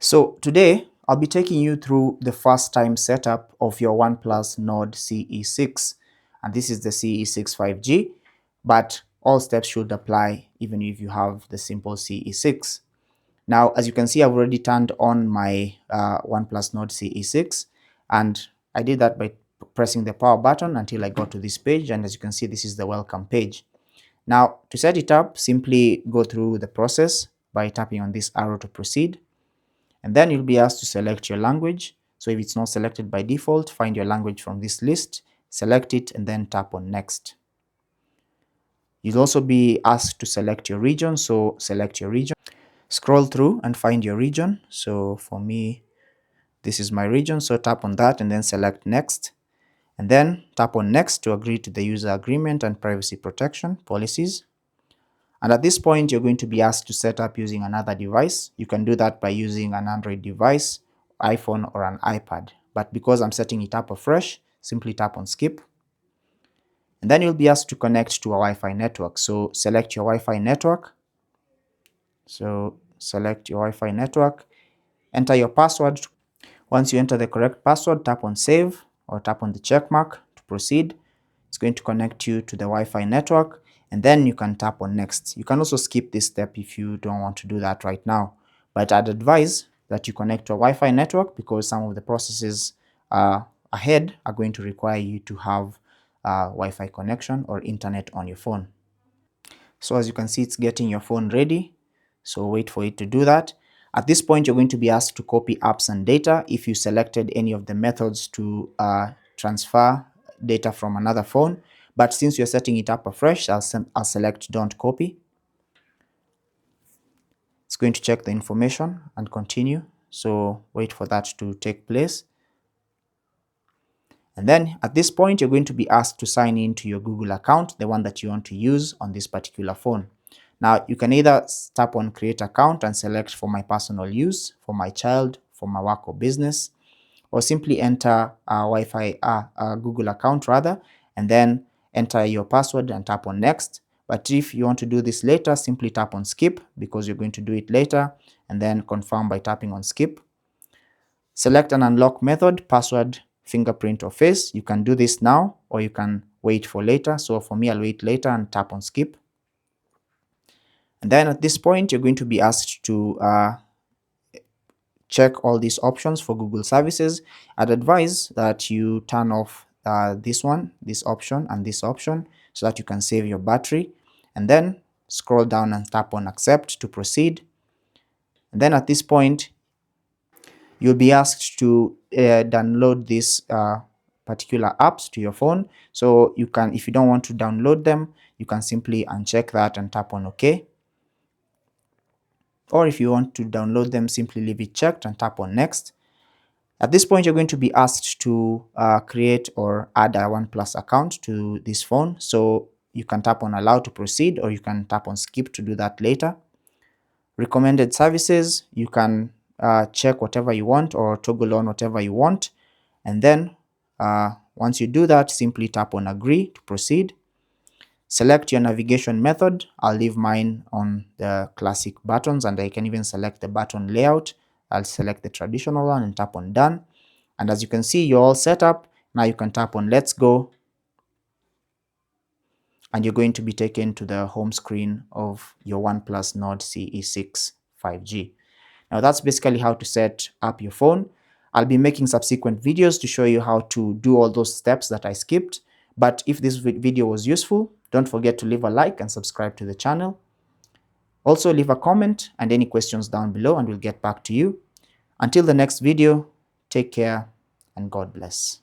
So today I'll be taking you through the first time setup of your OnePlus Nord CE6, and this is the CE6 5G, but all steps should apply even if you have the simple CE6. Now, as you can see, I've already turned on my OnePlus Nord CE6, and I did that by pressing the power button until I got to this page, and as you can see, this is the welcome page. Now, to set it up, simply go through the process by tapping on this arrow to proceed. And then you'll be asked to select your language. So if it's not selected by default, find your language from this list, select it, and then tap on next. You'll also be asked to select your region, so select your region. Scroll through and find your region. So for me, this is my region, so tap on that and then select next. And then tap on next to agree to the user agreement and privacy protection policies. And at this point, you're going to be asked to set up using another device. You can do that by using an Android device, iPhone, or an iPad. But because I'm setting it up afresh, simply tap on skip. And then you'll be asked to connect to a Wi-Fi network. So select your Wi-Fi network. So select your Wi-Fi network. Enter your password. Once you enter the correct password, tap on save or tap on the check mark to proceed. It's going to connect you to the Wi-Fi network, and then you can tap on next. You can also skip this step if you don't want to do that right now, but I'd advise that you connect to a Wi-Fi network because some of the processes ahead are going to require you to have Wi-Fi connection or internet on your phone. So as you can see, it's getting your phone ready, so wait for it to do that. At this point, you're going to be asked to copy apps and data if you selected any of the methods to transfer data from another phone. But since you're setting it up afresh, I'll select don't copy. It's going to check the information and continue. So wait for that to take place. And then at this point, you're going to be asked to sign in to your Google account, the one that you want to use on this particular phone. Now, you can either tap on create account and select for my personal use, for my child, for my work or business, or simply enter a Google account rather, and then enter your password and tap on next. But if you want to do this later, simply tap on skip because you're going to do it later, and then confirm by tapping on skip. Select an unlock method, password, fingerprint, or face. You can do this now or you can wait for later. So for me, I'll wait later and tap on skip. And then at this point, you're going to be asked to check all these options for Google services. I'd advise that you turn off this option, and this option so that you can save your battery. And then scroll down and tap on accept to proceed. And then at this point, you'll be asked to download these particular apps to your phone. So you can, if you don't want to download them, you can simply uncheck that and tap on OK. Or if you want to download them, simply leave it checked and tap on next. At this point, you're going to be asked to create or add a OnePlus account to this phone. So you can tap on allow to proceed, or you can tap on skip to do that later. Recommended services, you can check whatever you want or toggle on whatever you want. And then once you do that, simply tap on agree to proceed. Select your navigation method. I'll leave mine on the classic buttons, and I can even select the button layout. I'll select the traditional one and tap on done. And as you can see, you're all set up. Now you can tap on let's go, and you're going to be taken to the home screen of your OnePlus Nord CE6 5G. Now that's basically how to set up your phone. I'll be making subsequent videos to show you how to do all those steps that I skipped. But if this video was useful, don't forget to leave a like and subscribe to the channel. Also leave a comment and any questions down below and we'll get back to you. Until the next video, take care and God bless.